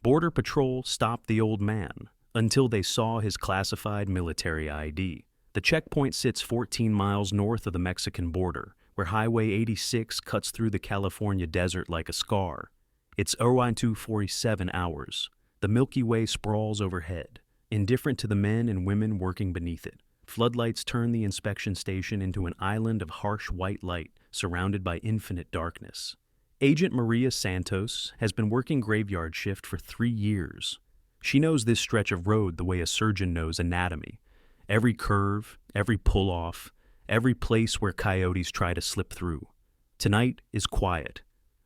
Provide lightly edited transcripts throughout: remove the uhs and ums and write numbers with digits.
Border Patrol stopped the old man until they saw his classified military ID. The checkpoint sits 14 miles north of the Mexican border, where Highway 86 cuts through the California desert like a scar. It's 02:47 hours. The Milky Way sprawls overhead, indifferent to the men and women working beneath it. Floodlights turn the inspection station into an island of harsh white light surrounded by infinite darkness. Agent Maria Santos has been working graveyard shift for 3 years. She knows this stretch of road the way a surgeon knows anatomy. Every curve, every pull-off, every place where coyotes try to slip through. Tonight is quiet.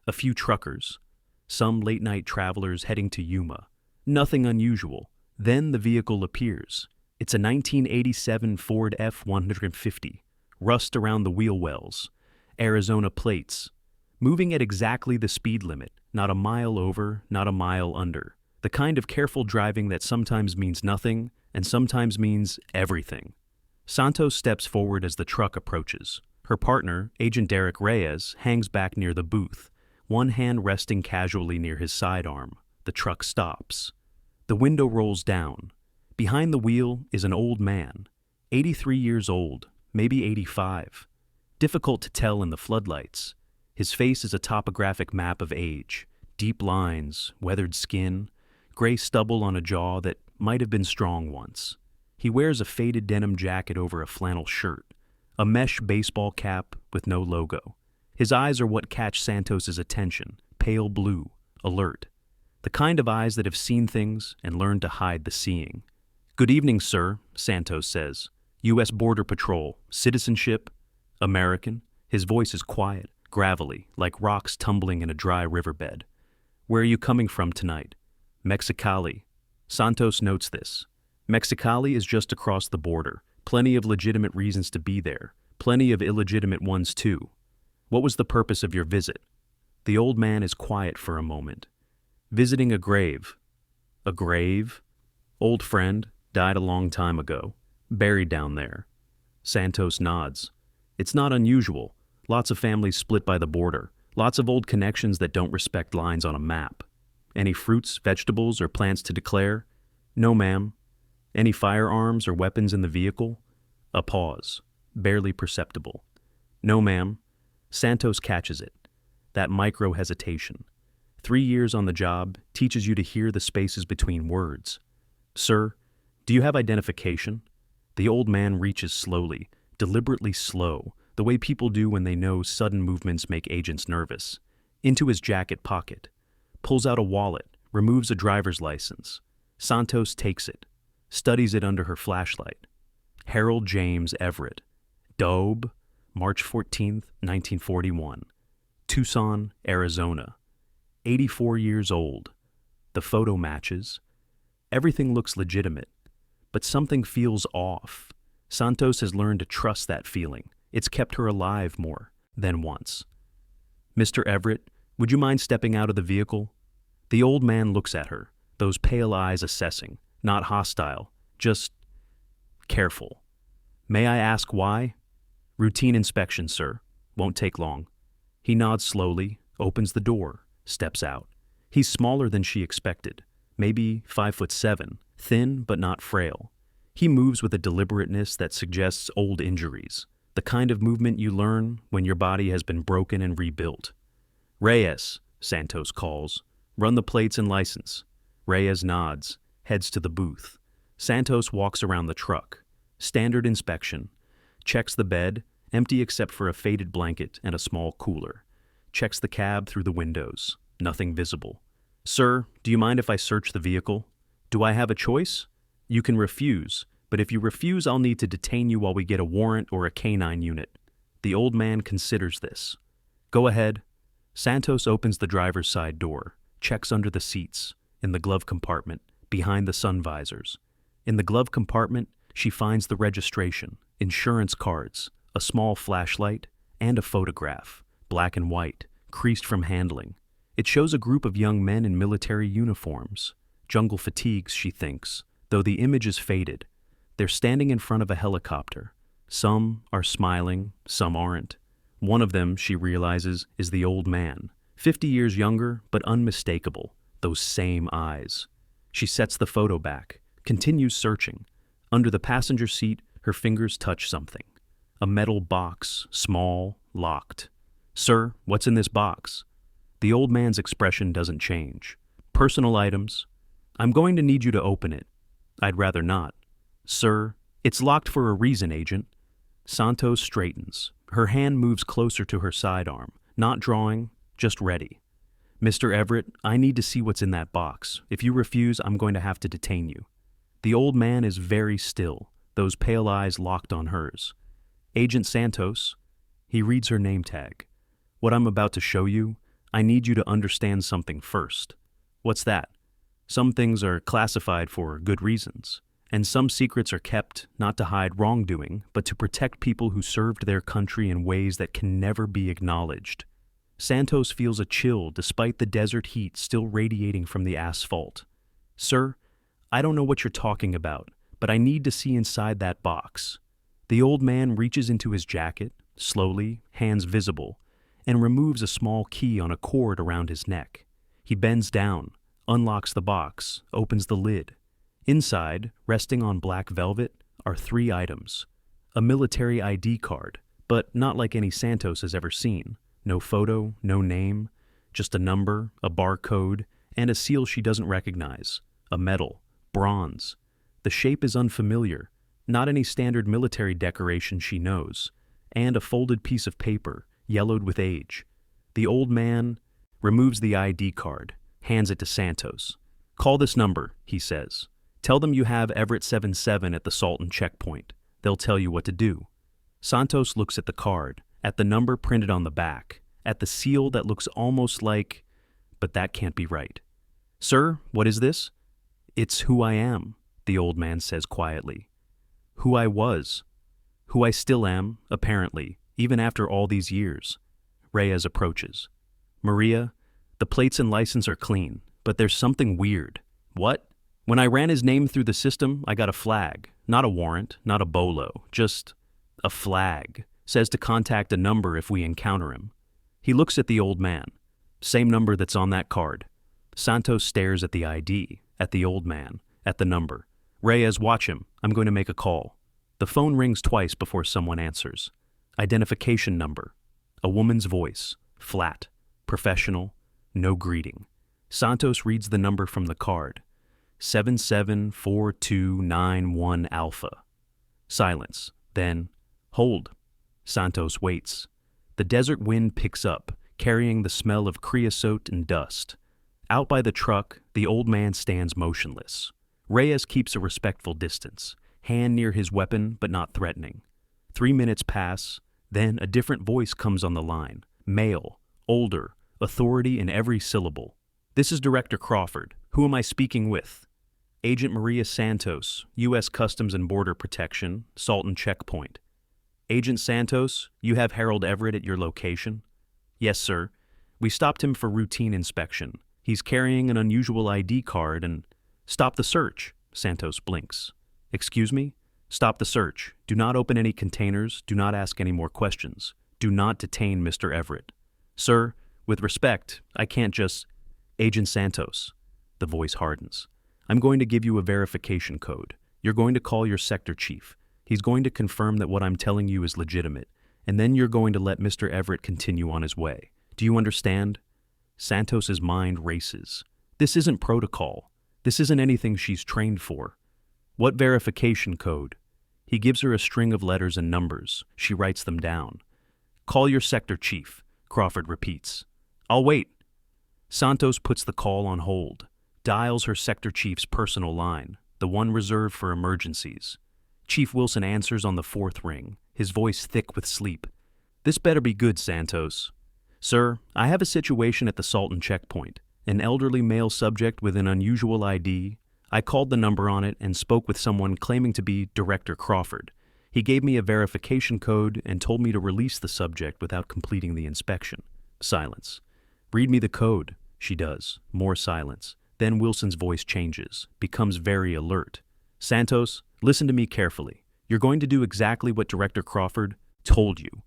A few truckers, some late-night travelers heading to Yuma. Nothing unusual. Then the vehicle appears. It's a 1987 Ford F-150, rust around the wheel wells, Arizona plates, moving at exactly the speed limit, not a mile over, not a mile under. The kind of careful driving that sometimes means nothing and sometimes means everything. Santos steps forward as the truck approaches. Her partner, Agent Derek Reyes, hangs back near the booth, one hand resting casually near his sidearm. The truck stops. The window rolls down. Behind the wheel is an old man, 83 years old, maybe 85. Difficult to tell in the floodlights. His face is a topographic map of age, deep lines, weathered skin, gray stubble on a jaw that might have been strong once. He wears a faded denim jacket over a flannel shirt, a mesh baseball cap with no logo. His eyes are what catch Santos's attention, pale blue, alert. The kind of eyes that have seen things and learned to hide the seeing. "Good evening, sir," Santos says. "U.S. Border Patrol, citizenship, American." His voice is quiet, gravelly, like rocks tumbling in a dry riverbed. "Where are you coming from tonight?" "Mexicali." Santos notes this. Mexicali is just across the border. Plenty of legitimate reasons to be there. Plenty of illegitimate ones too. "What was the purpose of your visit?" The old man is quiet for a moment. "Visiting a grave." "A grave?" "Old friend, died a long time ago. Buried down there." Santos nods. "It's not unusual. Lots of families split by the border. Lots of old connections that don't respect lines on a map." "Any fruits, vegetables, or plants to declare?" "No, ma'am." "Any firearms or weapons in the vehicle?" A pause, barely perceptible. "No, ma'am." Santos catches it. That micro-hesitation. 3 years on the job teaches you to hear the spaces between words. "Sir, do you have identification?" The old man reaches slowly, deliberately slow, the way people do when they know sudden movements make agents nervous, into his jacket pocket. Pulls out a wallet, removes a driver's license. Santos takes it, studies it under her flashlight. Harold James Everett. Dobe, March 14th, 1941. Tucson, Arizona. 84 years old. The photo matches. Everything looks legitimate, but something feels off. Santos has learned to trust that feeling. It's kept her alive more than once. "Mr. Everett, would you mind stepping out of the vehicle?" The old man looks at her, those pale eyes assessing, not hostile, just careful. "May I ask why?" "Routine inspection, sir. Won't take long." He nods slowly, opens the door, steps out. He's smaller than she expected, maybe 5'7", thin but not frail. He moves with a deliberateness that suggests old injuries, the kind of movement you learn when your body has been broken and rebuilt. "Reyes," Santos calls. "Run the plates and license." Reyes nods, heads to the booth. Santos walks around the truck. Standard inspection. Checks the bed, empty except for a faded blanket and a small cooler. Checks the cab through the windows. Nothing visible. "Sir, do you mind if I search the vehicle?" "Do I have a choice?" "You can refuse, but if you refuse, I'll need to detain you while we get a warrant or a canine unit." The old man considers this. "Go ahead." Santos opens the driver's side door, checks under the seats, in the glove compartment, behind the sun visors. In the glove compartment, she finds the registration, insurance cards, a small flashlight, and a photograph, black and white, creased from handling. It shows a group of young men in military uniforms. Jungle fatigues, she thinks, though the image is faded. They're standing in front of a helicopter. Some are smiling, some aren't. One of them, she realizes, is the old man, 50 years younger but unmistakable, Those same eyes. She sets the photo back, continues searching. Under the passenger seat, her fingers touch something. A metal box, small, locked. "Sir, what's in this box?" The old man's expression doesn't change. "Personal items." "I'm going to need you to open it." "I'd rather not." "Sir, it's locked for a reason, Agent." Santos straightens. Her hand moves closer to her sidearm, not drawing, just ready. "Mr. Everett, I need to see what's in that box. If you refuse, I'm going to have to detain you." The old man is very still, those pale eyes locked on hers. "Agent Santos." He reads her name tag. "What I'm about to show you, I need you to understand something first." "What's that?" "Some things are classified for good reasons, and some secrets are kept not to hide wrongdoing, but to protect people who served their country in ways that can never be acknowledged." Santos feels a chill despite the desert heat still radiating from the asphalt. "Sir, I don't know what you're talking about, but I need to see inside that box." The old man reaches into his jacket, slowly, hands visible, and removes a small key on a cord around his neck. He bends down, unlocks the box, opens the lid. Inside, resting on black velvet, are 3 items. A military ID card, but not like any Santos has ever seen. No photo, no name, just a number, a barcode, and a seal she doesn't recognize. A medal, bronze. The shape is unfamiliar, not any standard military decoration she knows, and a folded piece of paper, yellowed with age. The old man removes the ID card, hands it to Santos. "Call this number," he says. "Tell them you have Everett 77 at the Salton checkpoint. They'll tell you what to do." Santos looks at the card, at the number printed on the back, at the seal that looks almost like, but that can't be right. "Sir, what is this?" "It's who I am," the old man says quietly. "Who I was. Who I still am, apparently, even after all these years." Reyes approaches. "Maria, the plates and license are clean, but there's something weird." "What?" "When I ran his name through the system, I got a flag. Not a warrant, not a bolo, just a flag. Says to contact a number if we encounter him." He looks at the old man. "Same number that's on that card." Santos stares at the ID, at the old man, at the number. "Reyes, watch him. I'm going to make a call." The phone rings twice before someone answers. Identification number. A woman's voice, flat, professional, no greeting. Santos reads the number from the card. 774291 Alpha. Silence. Then, "Hold." Santos waits. The desert wind picks up, carrying the smell of creosote and dust. Out by the truck, the old man stands motionless. Reyes keeps a respectful distance, hand near his weapon but not threatening. 3 minutes pass, then a different voice comes on the line. Male, older, authority in every syllable. "This is Director Crawford. Who am I speaking with?" "Agent Maria Santos, U.S. Customs and Border Protection, Salton Checkpoint." "Agent Santos, you have Harold Everett at your location?" "Yes, sir. We stopped him for routine inspection. He's carrying an unusual ID card and—" "Stop the search." Santos blinks. "Excuse me? Stop the search. Do not open any containers. Do not ask any more questions. Do not detain Mr. Everett." "Sir, with respect, I can't just—" "Agent Santos." The voice hardens. "I'm going to give you a verification code. You're going to call your sector chief. He's going to confirm that what I'm telling you is legitimate, and then you're going to let Mr. Everett continue on his way. Do you understand?" Santos's mind races. This isn't protocol. This isn't anything she's trained for. "What verification code?" He gives her a string of letters and numbers. She writes them down. "Call your sector chief," Crawford repeats. "I'll wait." Santos puts the call on hold, dials her sector chief's personal line, the one reserved for emergencies. Chief Wilson answers on the 4th ring, his voice thick with sleep. "This better be good, Santos." "Sir, I have a situation at the Salton checkpoint. An elderly male subject with an unusual ID. I called the number on it and spoke with someone claiming to be Director Crawford. He gave me a verification code and told me to release the subject without completing the inspection." Silence. "Read me the code." She does. More silence. Then Wilson's voice changes, becomes very alert. "Santos, listen to me carefully. You're going to do exactly what Director Crawford told you.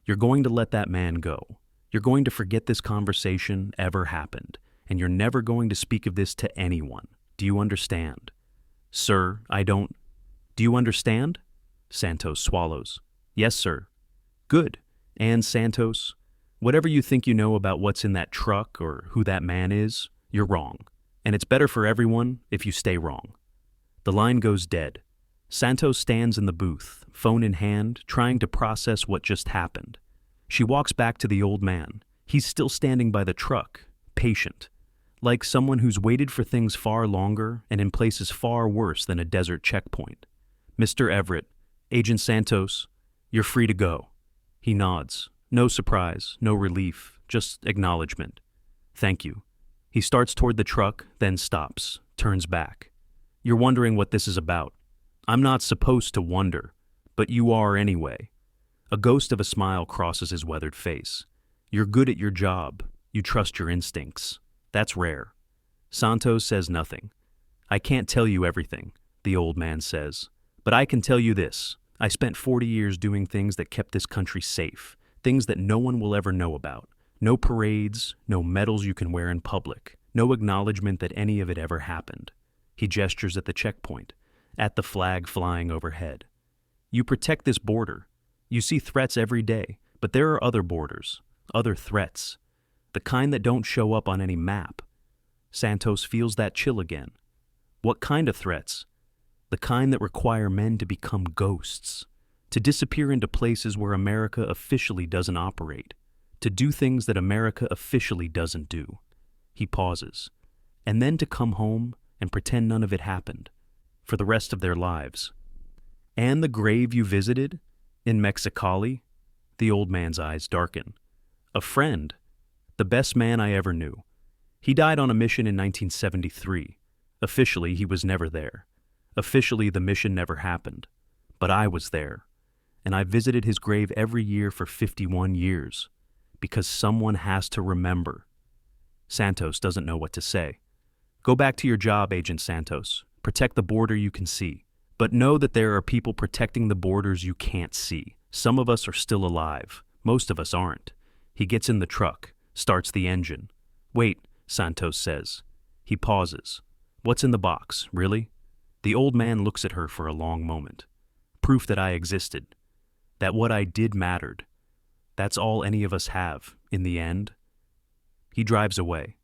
You're going to let that man go. You're going to forget this conversation ever happened, and you're never going to speak of this to anyone. Do you understand?" "Sir, I don't—" "Do you understand?" Santos swallows. "Yes, sir." "Good. And Santos, whatever you think you know about what's in that truck or who that man is, you're wrong. And it's better for everyone if you stay wrong." The line goes dead. Santos stands in the booth, phone in hand, trying to process what just happened. She walks back to the old man. He's still standing by the truck, patient, like someone who's waited for things far longer and in places far worse than a desert checkpoint. "Mr. Everett, Agent Santos, you're free to go." He nods. No surprise, no relief, just acknowledgement. "Thank you." He starts toward the truck, then stops, turns back. "You're wondering what this is about. I'm not supposed to wonder, but you are anyway." A ghost of a smile crosses his weathered face. "You're good at your job. You trust your instincts. That's rare." Santos says nothing. "I can't tell you everything," the old man says, "but I can tell you this. I spent 40 years doing things that kept this country safe, things that no one will ever know about. No parades, no medals you can wear in public, no acknowledgement that any of it ever happened." He gestures at the checkpoint, at the flag flying overhead. "You protect this border. You see threats every day, but there are other borders, other threats, the kind that don't show up on any map." Santos feels that chill again. "What kind of threats?" "The kind that require men to become ghosts, to disappear into places where America officially doesn't operate, to do things that America officially doesn't do." He pauses. "And then to come home and pretend none of it happened, for the rest of their lives." "And the grave you visited? In Mexicali?" The old man's eyes darken. "A friend. The best man I ever knew. He died on a mission in 1973. Officially, he was never there. Officially, the mission never happened. But I was there. And I visited his grave every year for 51 years. Because someone has to remember." Santos doesn't know what to say. "Go back to your job, Agent Santos. Protect the border you can see. But know that there are people protecting the borders you can't see. Some of us are still alive. Most of us aren't." He gets in the truck, starts the engine. "Wait," Santos says. He pauses. "What's in the box, really?" The old man looks at her for a long moment. "Proof that I existed. That what I did mattered. That's all any of us have, in the end." He drives away.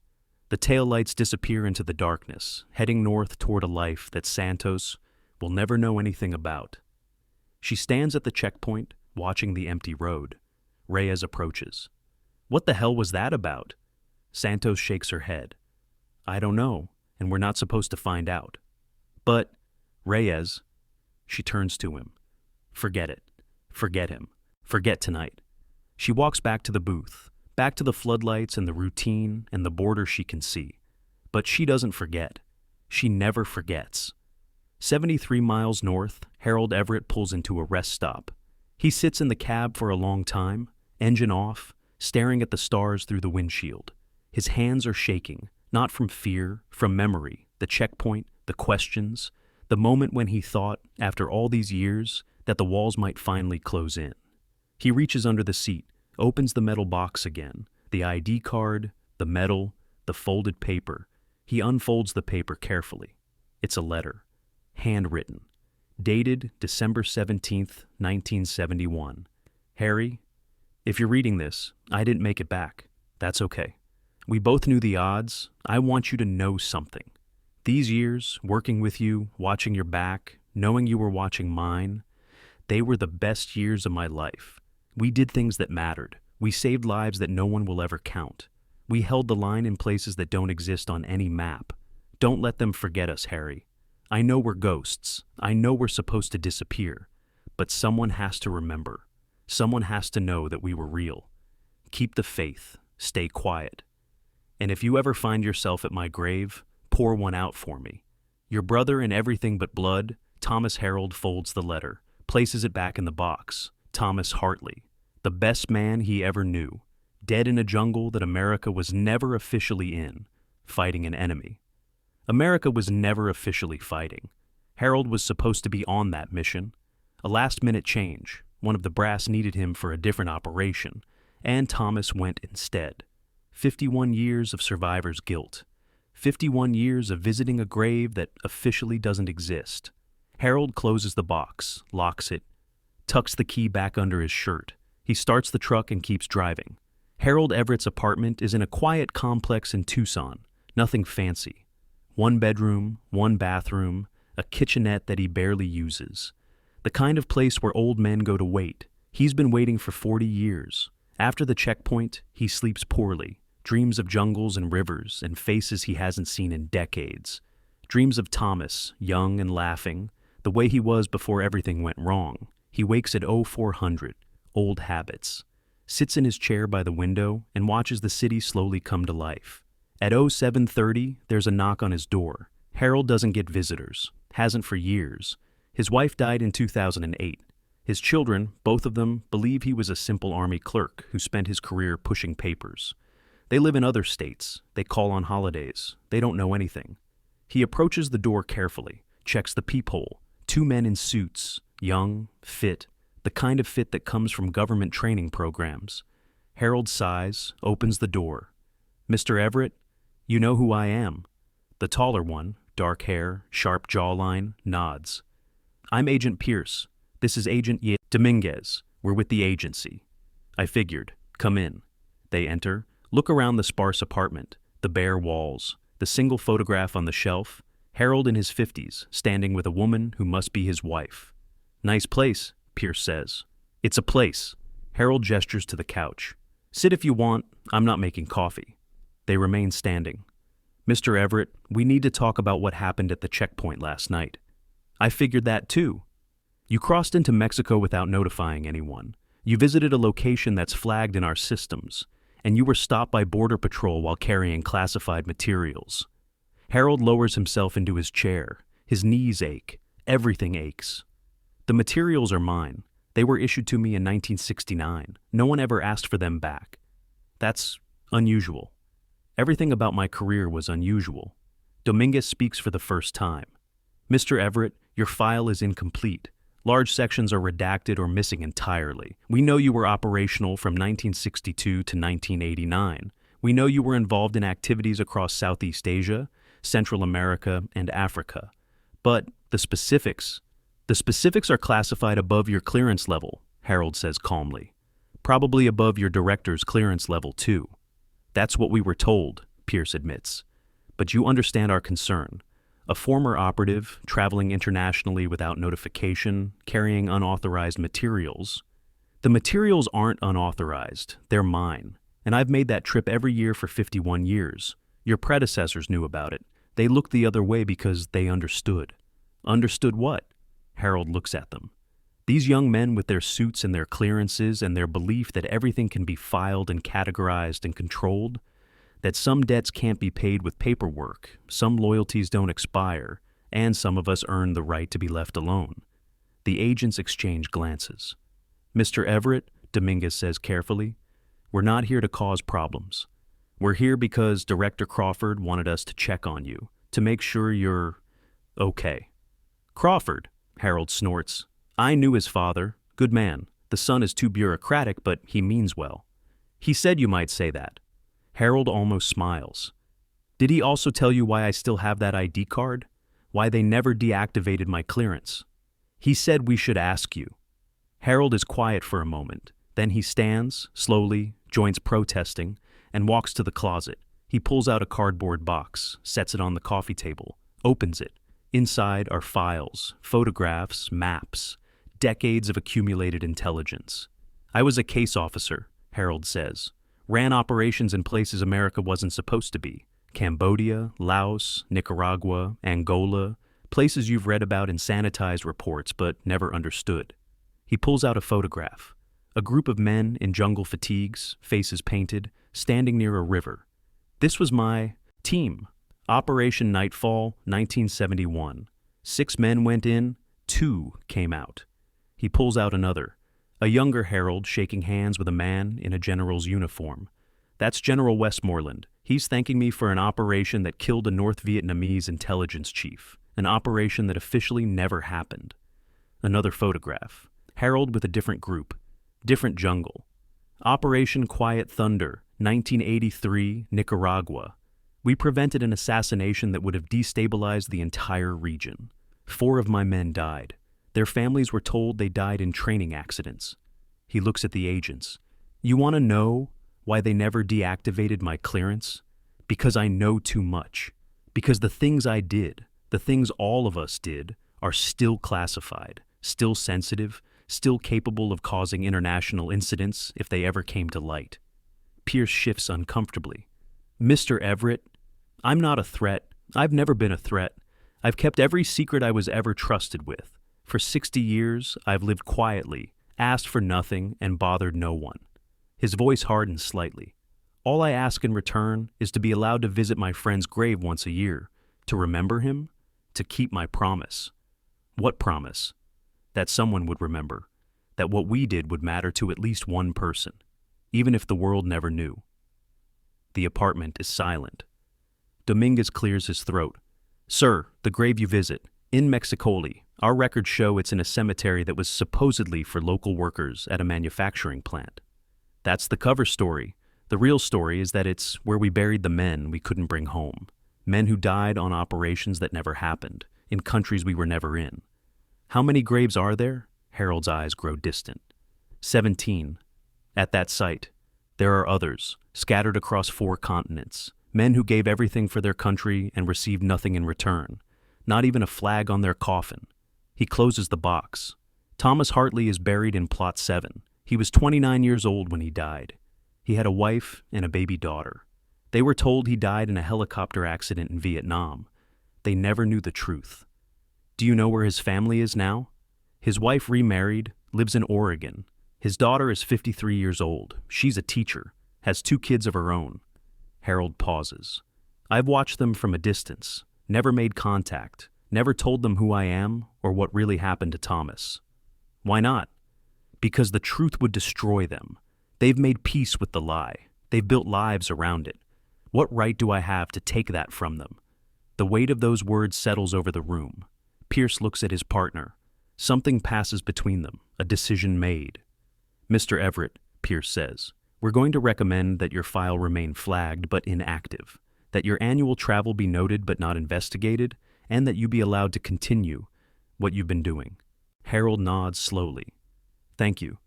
The taillights disappear into the darkness, heading north toward a life that Santos will never know anything about. She stands at the checkpoint, watching the empty road. Reyes approaches. "What the hell was that about?" Santos shakes her head. "I don't know, and we're not supposed to find out." "But, Reyes," she turns to him. "Forget it. Forget him. Forget tonight." She walks back to the booth, back to the floodlights and the routine and the border she can see. But she doesn't forget. She never forgets. 73 miles north, Harold Everett pulls into a rest stop. He sits in the cab for a long time, engine off, staring at the stars through the windshield. His hands are shaking, not from fear, from memory, the checkpoint, the questions, the moment when he thought, after all these years, that the walls might finally close in. He reaches under the seat, opens the metal box again, the ID card, the medal, the folded paper. He unfolds the paper carefully. It's a letter, handwritten, dated December 17th, 1971. "Harry, if you're reading this, I didn't make it back. That's okay. We both knew the odds. I want you to know something. These years, working with you, watching your back, knowing you were watching mine, they were the best years of my life. We did things that mattered. We saved lives that no one will ever count. We held the line in places that don't exist on any map. Don't let them forget us, Harry. I know we're ghosts. I know we're supposed to disappear. But someone has to remember. Someone has to know that we were real. Keep the faith. Stay quiet. And if you ever find yourself at my grave, pour one out for me. Your brother in everything but blood, Thomas Harold, folds the letter, places it back in the box. Thomas Hartley, the best man he ever knew, dead in a jungle that America was never officially in, fighting an enemy. America was never officially fighting. Harold was supposed to be on that mission. A last-minute change. One of the brass needed him for a different operation, and Thomas went instead. 51 years of survivor's guilt. 51 years of visiting a grave that officially doesn't exist. Harold closes the box, locks it, tucks the key back under his shirt. He starts the truck and keeps driving. Harold Everett's apartment is in a quiet complex in Tucson, nothing fancy. One bedroom, one bathroom, a kitchenette that he barely uses. The kind of place where old men go to wait. He's been waiting for 40 years. After the checkpoint, he sleeps poorly, dreams of jungles and rivers and faces he hasn't seen in decades. Dreams of Thomas, young and laughing, the way he was before everything went wrong. He wakes at 0400, old habits. Sits in his chair by the window and watches the city slowly come to life. At 0730, there's a knock on his door. Harold doesn't get visitors. Hasn't for years. His wife died in 2008. His children, both of them, believe he was a simple army clerk who spent his career pushing papers. They live in other states. They call on holidays. They don't know anything. He approaches the door carefully, checks the peephole. Two men in suits, young, fit, the kind of fit that comes from government training programs. Harold sighs, opens the door. "Mr. Everett, you know who I am." The taller one, dark hair, sharp jawline, nods. "I'm Agent Pierce. This is Agent Dominguez. We're with the agency." "I figured. Come in." They enter, look around the sparse apartment, the bare walls, the single photograph on the shelf, Harold in his 50s, standing with a woman who must be his wife. "Nice place," Pierce says. "It's a place." Harold gestures to the couch. "Sit if you want. I'm not making coffee." They remain standing. "Mr. Everett, we need to talk about what happened at the checkpoint last night." "I figured that too." "You crossed into Mexico without notifying anyone. You visited a location that's flagged in our systems, and you were stopped by Border Patrol while carrying classified materials." Harold lowers himself into his chair. His knees ache. Everything aches. "The materials are mine. They were issued to me in 1969. No one ever asked for them back. That's unusual. Everything about my career was unusual." Dominguez speaks for the first time. "Mr. Everett, your file is incomplete. Large sections are redacted or missing entirely. We know you were operational from 1962 to 1989. We know you were involved in activities across Southeast Asia, Central America, and Africa. But the specifics are classified above your clearance level," Harold says calmly. "Probably above your director's clearance level, too." "That's what we were told," Pierce admits. "But you understand our concern. A former operative, traveling internationally without notification, carrying unauthorized materials. The materials aren't unauthorized, they're mine. And I've made that trip every year for 51 years. Your predecessors knew about it. They looked the other way because they understood." "Understood what?" Harold looks at them. These young men with their suits and their clearances and their belief that everything can be filed and categorized and controlled, that some debts can't be paid with paperwork, some loyalties don't expire, and some of us earn the right to be left alone. The agents exchange glances. "Mr. Everett," Dominguez says carefully, "we're not here to cause problems. We're here because Director Crawford wanted us to check on you, to make sure you're okay." "Crawford," Harold snorts. "I knew his father. Good man. The son is too bureaucratic, but he means well." "He said you might say that." Harold almost smiles. "Did he also tell you why I still have that ID card? Why they never deactivated my clearance?" "He said we should ask you." Harold is quiet for a moment. Then he stands, slowly, joins protesting, and walks to the closet. He pulls out a cardboard box, sets it on the coffee table, opens it. Inside are files, photographs, maps, decades of accumulated intelligence. "I was a case officer," Harold says. "Ran operations in places America wasn't supposed to be. Cambodia, Laos, Nicaragua, Angola, places you've read about in sanitized reports but never understood." He pulls out a photograph. A group of men in jungle fatigues, faces painted, standing near a river. "This was my team. Operation Nightfall, 1971. 6 men went in, 2 came out." He pulls out another. A younger Harold shaking hands with a man in a general's uniform. "That's General Westmoreland. He's thanking me for an operation that killed a North Vietnamese intelligence chief, an operation that officially never happened." Another photograph. Harold with a different group, different jungle. "Operation Quiet Thunder, 1983, Nicaragua. We prevented an assassination that would have destabilized the entire region. 4 of my men died. Their families were told they died in training accidents. He looks at the agents. You want to know why they never deactivated my clearance? Because I know too much. Because the things I did, the things all of us did, are still classified, still sensitive, still capable of causing international incidents if they ever came to light. Pierce shifts uncomfortably. Mr. Everett, I'm not a threat. I've never been a threat. I've kept every secret I was ever trusted with. For 60 years, I've lived quietly, asked for nothing, and bothered no one. His voice hardens slightly. All I ask in return is to be allowed to visit my friend's grave once a year, to remember him, to keep my promise. What promise? That someone would remember, that what we did would matter to at least one person, even if the world never knew. The apartment is silent. Dominguez clears his throat. Sir, the grave you visit, in Mexicoli, our records show it's in a cemetery that was supposedly for local workers at a manufacturing plant. That's the cover story. The real story is that it's where we buried the men we couldn't bring home. Men who died on operations that never happened, in countries we were never in. How many graves are there? Harold's eyes grow distant. 17. At that site, there are others, scattered across 4 continents. Men who gave everything for their country and received nothing in return. Not even a flag on their coffin. He closes the box. Thomas Hartley is buried in Plot 7. He was 29 years old when he died. He had a wife and a baby daughter. They were told he died in a helicopter accident in Vietnam. They never knew the truth. Do you know where his family is now? His wife remarried, lives in Oregon. His daughter is 53 years old. She's a teacher, has 2 kids of her own. Harold pauses. I've watched them from a distance, never made contact, never told them who I am or what really happened to Thomas. Why not? Because the truth would destroy them. They've made peace with the lie. They've built lives around it. What right do I have to take that from them? The weight of those words settles over the room. Pierce looks at his partner. Something passes between them, a decision made. Mr. Everett, Pierce says, we're going to recommend that your file remain flagged but inactive, that your annual travel be noted but not investigated, and that you be allowed to continue what you've been doing. Harold nods slowly. Thank you.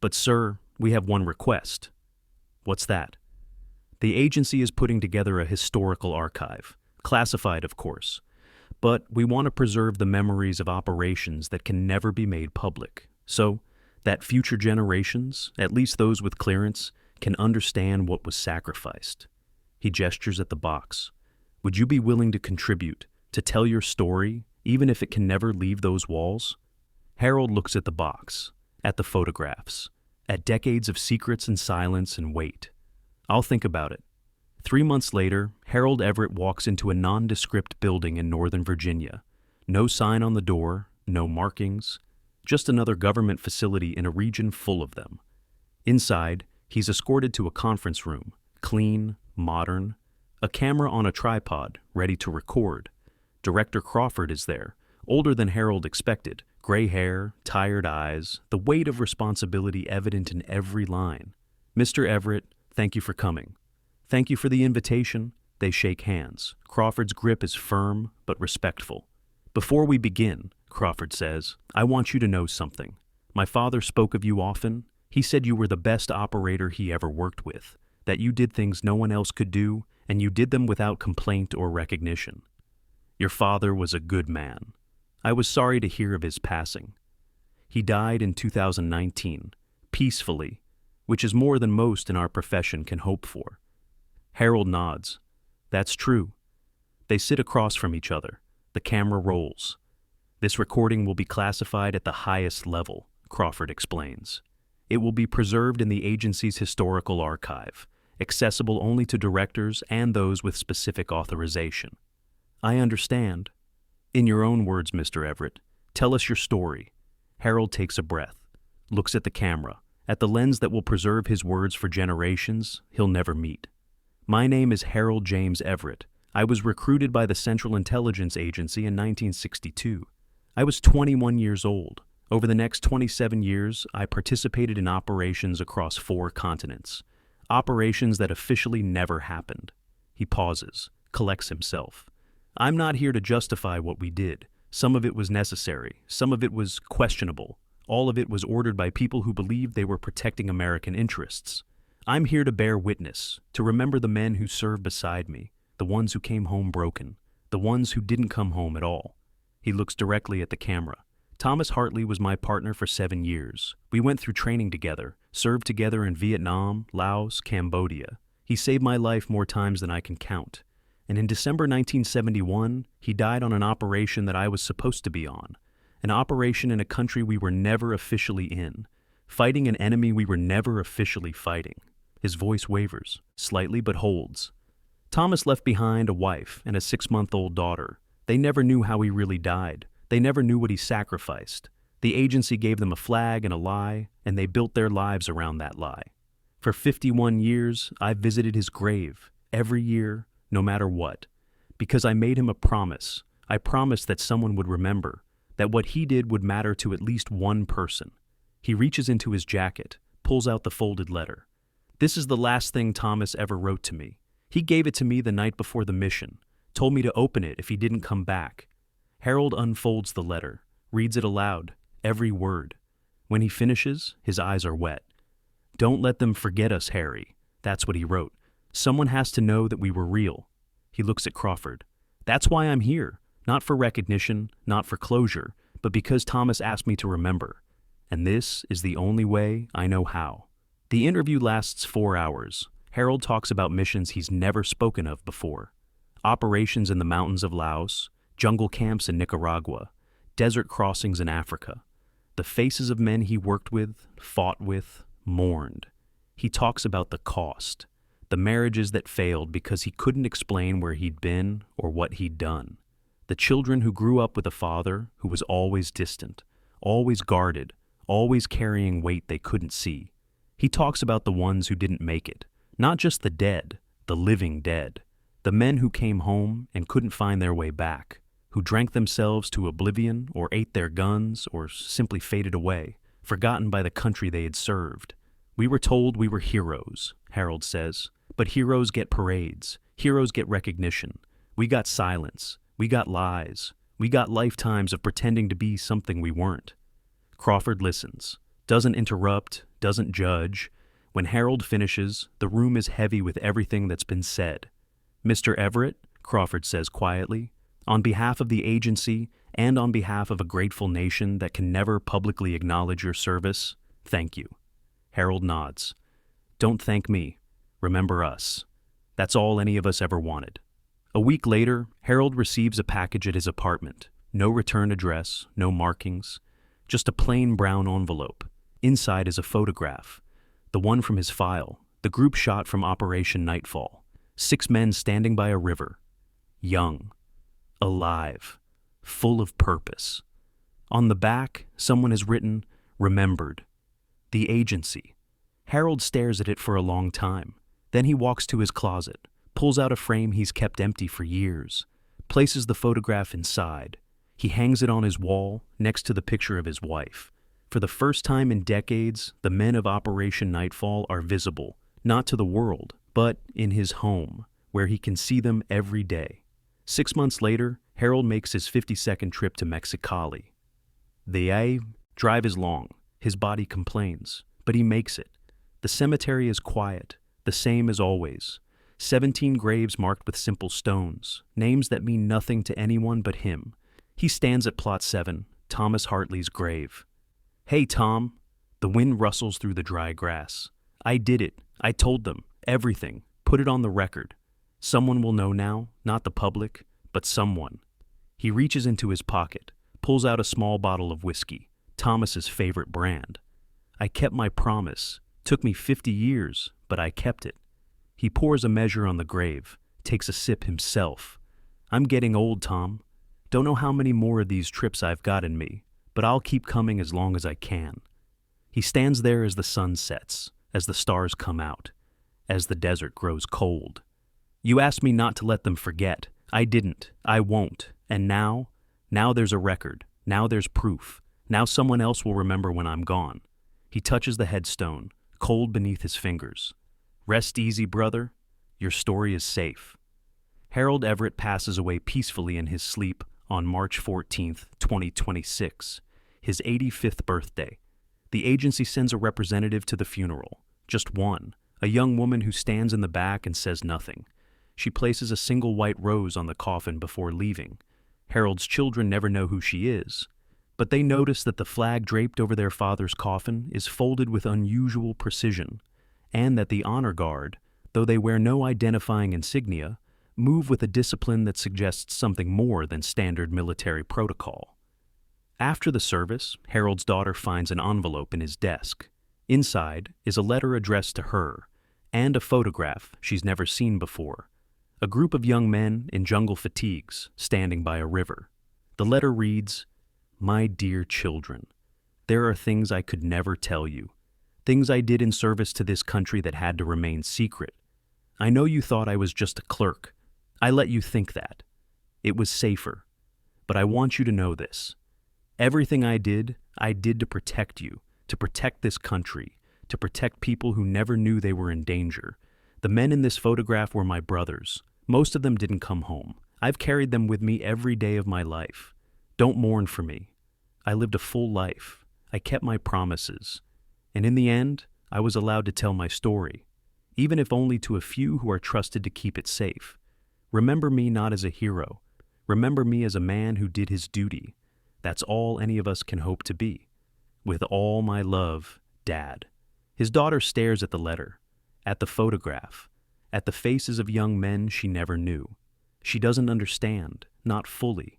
But sir, we have one request. What's that? The agency is putting together a historical archive, classified of course, but we want to preserve the memories of operations that can never be made public, so that future generations, at least those with clearance, can understand what was sacrificed. He gestures at the box. Would you be willing to contribute, to tell your story, even if it can never leave those walls? Harold looks at the box, at the photographs, at decades of secrets and silence and wait. I'll think about it. 3 months later, Harold Everett walks into a nondescript building in Northern Virginia. No sign on the door, no markings, just another government facility in a region full of them. Inside, he's escorted to a conference room, clean, modern, a camera on a tripod, ready to record. Director Crawford is there, older than Harold expected, gray hair, tired eyes, the weight of responsibility evident in every line. Mr. Everett, thank you for coming. Thank you for the invitation. They shake hands. Crawford's grip is firm but respectful. Before we begin, Crawford says, I want you to know something. My father spoke of you often. He said you were the best operator he ever worked with, that you did things no one else could do, and you did them without complaint or recognition. Your father was a good man. I was sorry to hear of his passing. He died in 2019, peacefully, which is more than most in our profession can hope for. Harold nods. That's true. They sit across from each other. The camera rolls. This recording will be classified at the highest level, Crawford explains. It will be preserved in the agency's historical archive, accessible only to directors and those with specific authorization. I understand. In your own words, Mr. Everett, tell us your story. Harold takes a breath, looks at the camera, at the lens that will preserve his words for generations he'll never meet. My name is Harold James Everett. I was recruited by the Central Intelligence Agency in 1962. I was 21 years old. Over the next 27 years, I participated in operations across 4 continents. Operations that officially never happened. He pauses, collects himself. I'm not here to justify what we did. Some of it was necessary, some of it was questionable. All of it was ordered by people who believed they were protecting American interests. I'm here to bear witness, to remember the men who served beside me, the ones who came home broken, the ones who didn't come home at all. He looks directly at the camera. Thomas Hartley was my partner for 7 years. We went through training together, served together in Vietnam, Laos, Cambodia. He saved my life more times than I can count. And in December 1971, he died on an operation that I was supposed to be on. An operation in a country we were never officially in, fighting an enemy we were never officially fighting. His voice wavers, slightly but holds. Thomas left behind a wife and a 6-month-old daughter. They never knew how he really died. They never knew what he sacrificed. The agency gave them a flag and a lie, and they built their lives around that lie. For 51 years, I've visited his grave, every year, no matter what, because I made him a promise. I promised that someone would remember, that what he did would matter to at least one person. He reaches into his jacket, pulls out the folded letter. This is the last thing Thomas ever wrote to me. He gave it to me the night before the mission, told me to open it if he didn't come back. Harold unfolds the letter, reads it aloud, every word. When he finishes, his eyes are wet. Don't let them forget us, Harry. That's what he wrote. Someone has to know that we were real. He looks at Crawford. That's why I'm here. Not for recognition, not for closure, but because Thomas asked me to remember. And this is the only way I know how. The interview lasts 4 hours. Harold talks about missions he's never spoken of before. Operations in the mountains of Laos, jungle camps in Nicaragua, desert crossings in Africa. The faces of men he worked with, fought with, mourned. He talks about the cost, the marriages that failed because he couldn't explain where he'd been or what he'd done. The children who grew up with a father who was always distant, always guarded, always carrying weight they couldn't see. He talks about the ones who didn't make it, not just the dead, the living dead, the men who came home and couldn't find their way back, who drank themselves to oblivion or ate their guns or simply faded away, forgotten by the country they had served. We were told we were heroes, Harold says, but heroes get parades, heroes get recognition. We got silence, we got lies, we got lifetimes of pretending to be something we weren't. Crawford listens, doesn't interrupt, doesn't judge. When Harold finishes, the room is heavy with everything that's been said. Mr. Everett, Crawford says quietly, on behalf of the agency and on behalf of a grateful nation that can never publicly acknowledge your service, thank you. Harold nods. Don't thank me. Remember us. That's all any of us ever wanted. A week later, Harold receives a package at his apartment. No return address, no markings, just a plain brown envelope. Inside is a photograph, the one from his file, the group shot from Operation Nightfall. 6 men standing by a river, young, alive, full of purpose. On the back, someone has written, remembered. The agency. Harold stares at it for a long time. Then he walks to his closet, pulls out a frame he's kept empty for years, places the photograph inside. He hangs it on his wall next to the picture of his wife. For the first time in decades, the men of Operation Nightfall are visible, not to the world, but in his home, where he can see them every day. 6 months later, Harold makes his 52nd trip to Mexicali. The drive is long. His body complains, but he makes it. The cemetery is quiet, the same as always. 17 graves marked with simple stones, names that mean nothing to anyone but him. He stands at plot 7, Thomas Hartley's grave. Hey, Tom. The wind rustles through the dry grass. I did it. I told them. Everything. Put it on the record. Someone will know now, not the public, but someone. He reaches into his pocket, pulls out a small bottle of whiskey, Thomas's favorite brand. I kept my promise. Took me 50 years, but I kept it. He pours a measure on the grave, takes a sip himself. I'm getting old, Tom. Don't know how many more of these trips I've got in me, but I'll keep coming as long as I can. He stands there as the sun sets, as the stars come out, as the desert grows cold. You asked me not to let them forget. I didn't. I won't. And now there's a record. Now there's proof. Now someone else will remember when I'm gone. He touches the headstone, cold beneath his fingers. Rest easy, brother. Your story is safe. Harold Everett passes away peacefully in his sleep on March 14th, 2026, his 85th birthday. The agency sends a representative to the funeral, just one, a young woman who stands in the back and says nothing. She places a single white rose on the coffin before leaving. Harold's children never know who she is, but they notice that the flag draped over their father's coffin is folded with unusual precision, and that the honor guard, though they wear no identifying insignia, move with a discipline that suggests something more than standard military protocol. After the service, Harold's daughter finds an envelope in his desk. Inside is a letter addressed to her, and a photograph she's never seen before. A group of young men in jungle fatigues standing by a river. The letter reads, "My dear children, there are things I could never tell you. Things I did in service to this country that had to remain secret. I know you thought I was just a clerk. I let you think that. It was safer. But I want you to know this. Everything I did to protect you, to protect this country, to protect people who never knew they were in danger. The men in this photograph were my brothers. Most of them didn't come home. I've carried them with me every day of my life. Don't mourn for me. I lived a full life. I kept my promises. And in the end, I was allowed to tell my story, even if only to a few who are trusted to keep it safe. Remember me not as a hero. Remember me as a man who did his duty. That's all any of us can hope to be. With all my love, Dad." His daughter stares at the letter, at the photograph, at the faces of young men she never knew. She doesn't understand, not fully.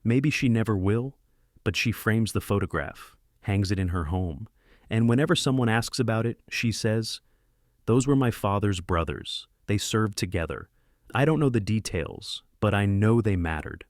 Maybe she never will, but she frames the photograph, hangs it in her home, and whenever someone asks about it, she says, "Those were my father's brothers. They served together. I don't know the details, but I know they mattered."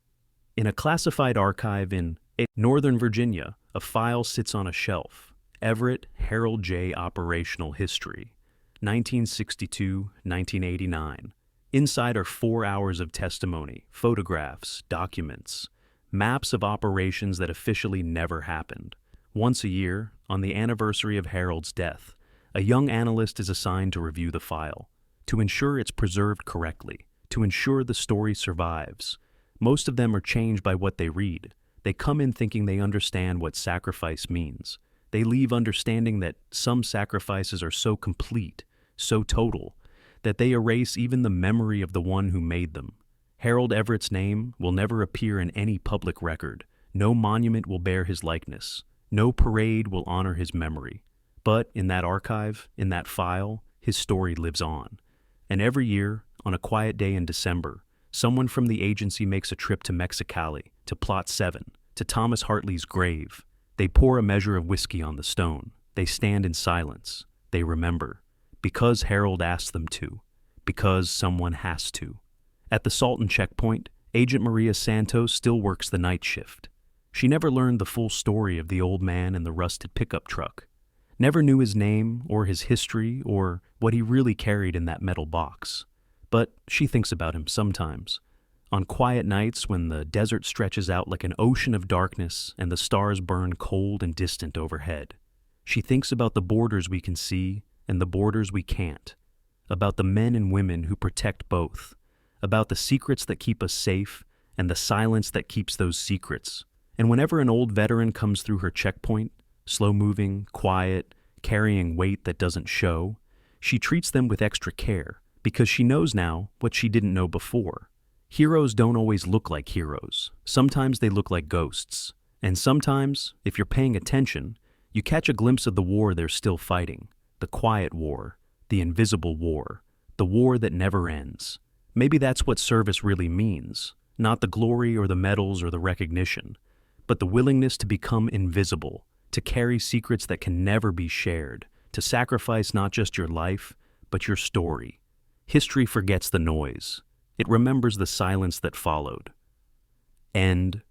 In a classified archive in Northern Virginia, a file sits on a shelf. Everett Harold J. Operational History, 1962-1989. Inside are 4 hours of testimony, photographs, documents, maps of operations that officially never happened. Once a year, on the anniversary of Harold's death, a young analyst is assigned to review the file, to ensure it's preserved correctly, to ensure the story survives. Most of them are changed by what they read. They come in thinking they understand what sacrifice means. They leave understanding that some sacrifices are so complete, so total, that they erase even the memory of the one who made them. Harold Everett's name will never appear in any public record. No monument will bear his likeness. No parade will honor his memory. But in that archive, in that file, his story lives on. And every year, on a quiet day in December, someone from the agency makes a trip to Mexicali, to Plot 7, to Thomas Hartley's grave. They pour a measure of whiskey on the stone. They stand in silence. They remember. Because Harold asked them to. Because someone has to. At the Salton checkpoint, Agent Maria Santos still works the night shift. She never learned the full story of the old man in the rusted pickup truck. Never knew his name or his history or what he really carried in that metal box. But she thinks about him sometimes. On quiet nights when the desert stretches out like an ocean of darkness and the stars burn cold and distant overhead. She thinks about the borders we can see and the borders we can't. About the men and women who protect both. About the secrets that keep us safe and the silence that keeps those secrets. And whenever an old veteran comes through her checkpoint, slow-moving, quiet, carrying weight that doesn't show, she treats them with extra care because she knows now what she didn't know before. Heroes don't always look like heroes. Sometimes they look like ghosts. And sometimes, if you're paying attention, you catch a glimpse of the war they're still fighting. The quiet war, the invisible war, the war that never ends. Maybe that's what service really means. Not the glory or the medals or the recognition, but the willingness to become invisible, to carry secrets that can never be shared, to sacrifice not just your life, but your story. History forgets the noise. It remembers the silence that followed. End